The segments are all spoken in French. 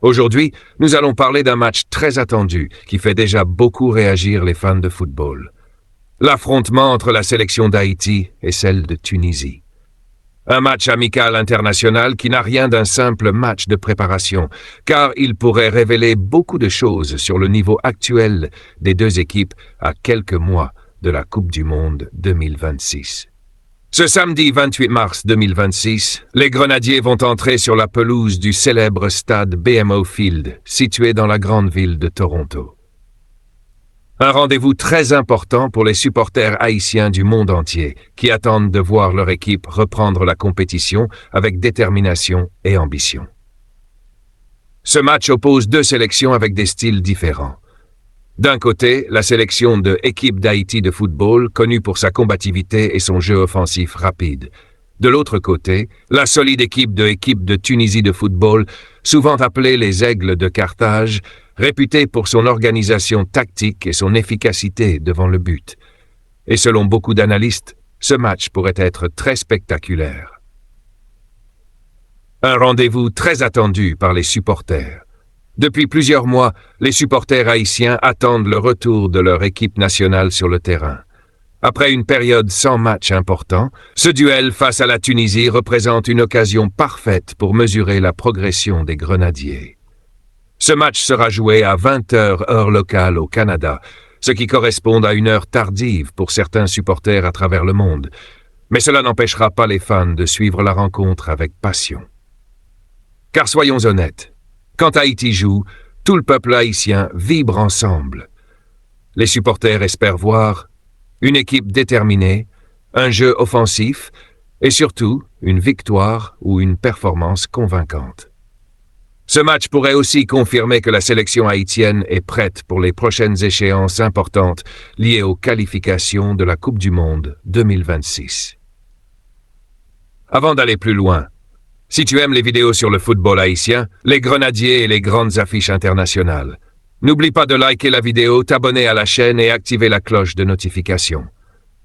Aujourd'hui, nous allons parler d'un match très attendu qui fait déjà beaucoup réagir les fans de football. L'affrontement entre la sélection d'Haïti et celle de Tunisie. Un match amical international qui n'a rien d'un simple match de préparation, car il pourrait révéler beaucoup de choses sur le niveau actuel des deux équipes à quelques mois de la Coupe du Monde 2026. Ce samedi 28 mars 2026, les Grenadiers vont entrer sur la pelouse du célèbre stade BMO Field, situé dans la grande ville de Toronto. Un rendez-vous très important pour les supporters haïtiens du monde entier, qui attendent de voir leur équipe reprendre la compétition avec détermination et ambition. Ce match oppose deux sélections avec des styles différents. D'un côté, la sélection de Équipe d'Haïti de football, connue pour sa combativité et son jeu offensif rapide. De l'autre côté, la solide équipe de Tunisie de football, souvent appelée les Aigles de Carthage, réputée pour son organisation tactique et son efficacité devant le but. Et selon beaucoup d'analystes, ce match pourrait être très spectaculaire. Un rendez-vous très attendu par les supporters. Depuis plusieurs mois, les supporters haïtiens attendent le retour de leur équipe nationale sur le terrain. Après une période sans match important, ce duel face à la Tunisie représente une occasion parfaite pour mesurer la progression des Grenadiers. Ce match sera joué à 20h heure locale au Canada, ce qui correspond à une heure tardive pour certains supporters à travers le monde. Mais cela n'empêchera pas les fans de suivre la rencontre avec passion. Car soyons honnêtes, quand Haïti joue, tout le peuple haïtien vibre ensemble. Les supporters espèrent voir une équipe déterminée, un jeu offensif et surtout une victoire ou une performance convaincante. Ce match pourrait aussi confirmer que la sélection haïtienne est prête pour les prochaines échéances importantes liées aux qualifications de la Coupe du Monde 2026. Avant d'aller plus loin, si tu aimes les vidéos sur le football haïtien, les Grenadiers et les grandes affiches internationales, n'oublie pas de liker la vidéo, t'abonner à la chaîne et activer la cloche de notification.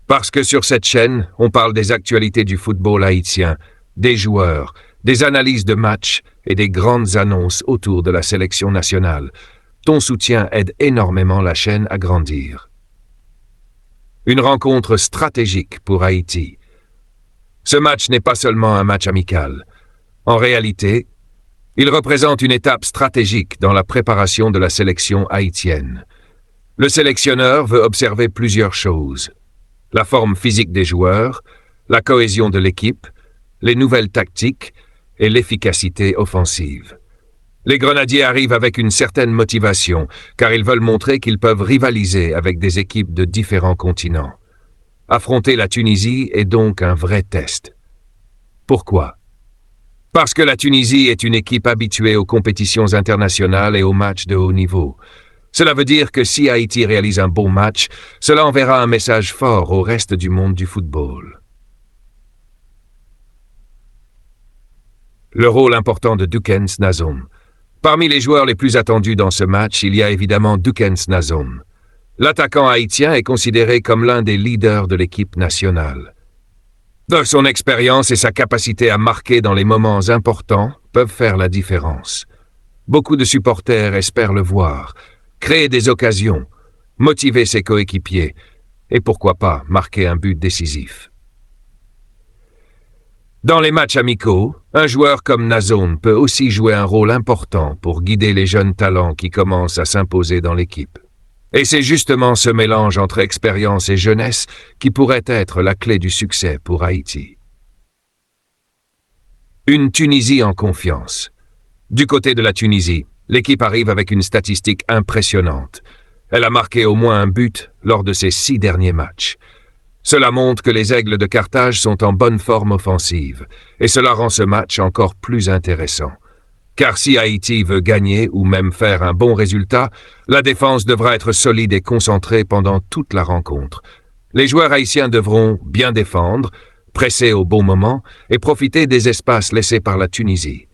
Parce que sur cette chaîne, on parle des actualités du football haïtien, des joueurs, des analyses de matchs et des grandes annonces autour de la sélection nationale. Ton soutien aide énormément la chaîne à grandir. Une rencontre stratégique pour Haïti. Ce match n'est pas seulement un match amical. En réalité, il représente une étape stratégique dans la préparation de la sélection haïtienne. Le sélectionneur veut observer plusieurs choses. La forme physique des joueurs, la cohésion de l'équipe, les nouvelles tactiques et l'efficacité offensive. Les Grenadiers arrivent avec une certaine motivation, car ils veulent montrer qu'ils peuvent rivaliser avec des équipes de différents continents. Affronter la Tunisie est donc un vrai test. Pourquoi ? Parce que la Tunisie est une équipe habituée aux compétitions internationales et aux matchs de haut niveau. Cela veut dire que si Haïti réalise un bon match, cela enverra un message fort au reste du monde du football. Le rôle important de Dukens Nazom. Parmi les joueurs les plus attendus dans ce match, il y a évidemment Dukens Nazom. L'attaquant haïtien est considéré comme l'un des leaders de l'équipe nationale. Son expérience et sa capacité à marquer dans les moments importants peuvent faire la différence. Beaucoup de supporters espèrent le voir, créer des occasions, motiver ses coéquipiers et pourquoi pas marquer un but décisif. Dans les matchs amicaux, un joueur comme Nazom peut aussi jouer un rôle important pour guider les jeunes talents qui commencent à s'imposer dans l'équipe. Et c'est justement ce mélange entre expérience et jeunesse qui pourrait être la clé du succès pour Haïti. Une Tunisie en confiance. Du côté de la Tunisie, l'équipe arrive avec une statistique impressionnante. Elle a marqué au moins un but lors de ses 6 derniers matchs. Cela montre que les Aigles de Carthage sont en bonne forme offensive, et cela rend ce match encore plus intéressant. Car si Haïti veut gagner ou même faire un bon résultat, la défense devra être solide et concentrée pendant toute la rencontre. Les joueurs haïtiens devront bien défendre, presser au bon moment et profiter des espaces laissés par la Tunisie.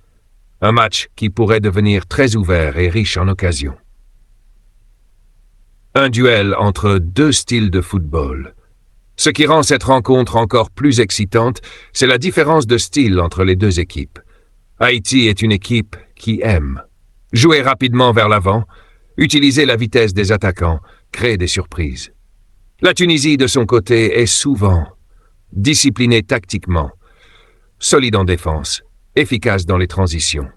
Un match qui pourrait devenir très ouvert et riche en occasions. Un duel entre deux styles de football. Ce qui rend cette rencontre encore plus excitante, c'est la différence de style entre les deux équipes. Haïti est une équipe qui aime. Jouer rapidement vers l'avant, utiliser la vitesse des attaquants, créer des surprises. La Tunisie, de son côté, est souvent disciplinée tactiquement, solide en défense, efficace dans les transitions.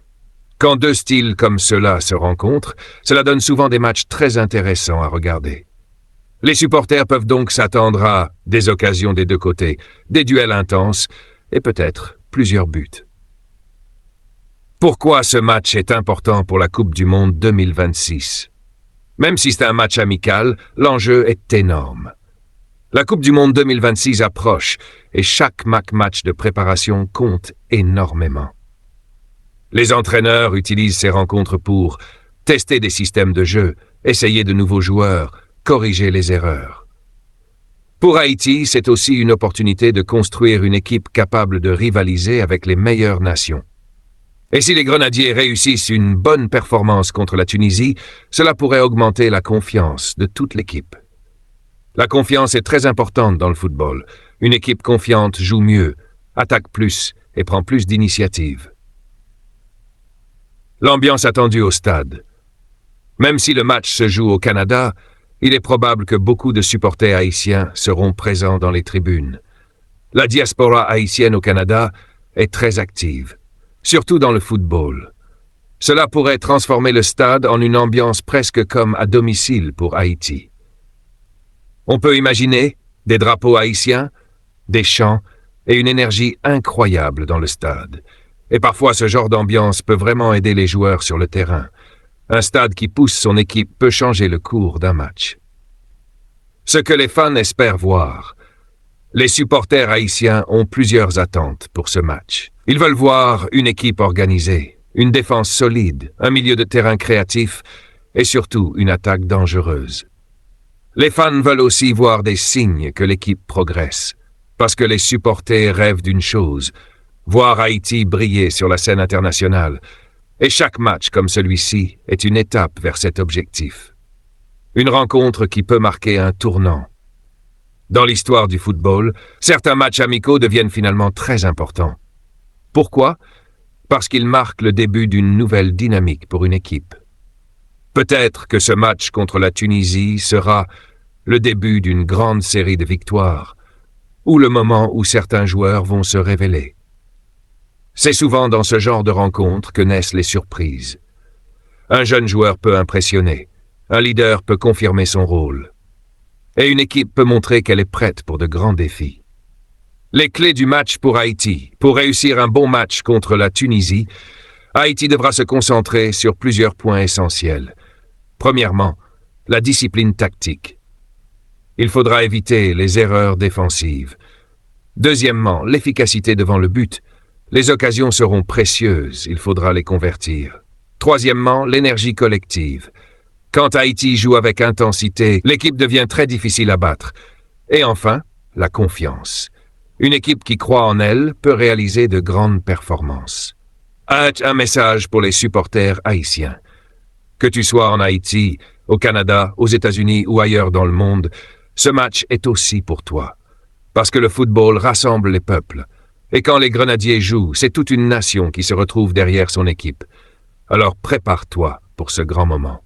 Quand deux styles comme ceux-là se rencontrent, cela donne souvent des matchs très intéressants à regarder. Les supporters peuvent donc s'attendre à des occasions des deux côtés, des duels intenses et peut-être plusieurs buts. Pourquoi ce match est important pour la Coupe du Monde 2026? Même si c'est un match amical, l'enjeu est énorme. La Coupe du Monde 2026 approche et chaque match de préparation compte énormément. Les entraîneurs utilisent ces rencontres pour tester des systèmes de jeu, essayer de nouveaux joueurs, corriger les erreurs. Pour Haïti, c'est aussi une opportunité de construire une équipe capable de rivaliser avec les meilleures nations. Et si les Grenadiers réussissent une bonne performance contre la Tunisie, cela pourrait augmenter la confiance de toute l'équipe. La confiance est très importante dans le football. Une équipe confiante joue mieux, attaque plus et prend plus d'initiatives. L'ambiance attendue au stade. Même si le match se joue au Canada, il est probable que beaucoup de supporters haïtiens seront présents dans les tribunes. La diaspora haïtienne au Canada est très active, surtout dans le football. Cela pourrait transformer le stade en une ambiance presque comme à domicile pour Haïti. On peut imaginer des drapeaux haïtiens, des chants et une énergie incroyable dans le stade. Et parfois, ce genre d'ambiance peut vraiment aider les joueurs sur le terrain. Un stade qui pousse son équipe peut changer le cours d'un match. Ce que les fans espèrent voir. Les supporters haïtiens ont plusieurs attentes pour ce match. Ils veulent voir une équipe organisée, une défense solide, un milieu de terrain créatif et surtout une attaque dangereuse. Les fans veulent aussi voir des signes que l'équipe progresse, parce que les supporters rêvent d'une chose, voir Haïti briller sur la scène internationale. Et chaque match comme celui-ci est une étape vers cet objectif. Une rencontre qui peut marquer un tournant. Dans l'histoire du football, certains matchs amicaux deviennent finalement très importants. Pourquoi? Parce qu'ils marquent le début d'une nouvelle dynamique pour une équipe. Peut-être que ce match contre la Tunisie sera le début d'une grande série de victoires, ou le moment où certains joueurs vont se révéler. C'est souvent dans ce genre de rencontres que naissent les surprises. Un jeune joueur peut impressionner, un leader peut confirmer son rôle, et une équipe peut montrer qu'elle est prête pour de grands défis. Les clés du match pour Haïti. Pour réussir un bon match contre la Tunisie, Haïti devra se concentrer sur plusieurs points essentiels. Premièrement, la discipline tactique. Il faudra éviter les erreurs défensives. Deuxièmement, l'efficacité devant le but. Les occasions seront précieuses, il faudra les convertir. Troisièmement, l'énergie collective. Quand Haïti joue avec intensité, l'équipe devient très difficile à battre. Et enfin, la confiance. Une équipe qui croit en elle peut réaliser de grandes performances. Un message pour les supporters haïtiens. Que tu sois en Haïti, au Canada, aux États-Unis ou ailleurs dans le monde, ce match est aussi pour toi. Parce que le football rassemble les peuples. Et quand les Grenadiers jouent, c'est toute une nation qui se retrouve derrière son équipe. Alors prépare-toi pour ce grand moment.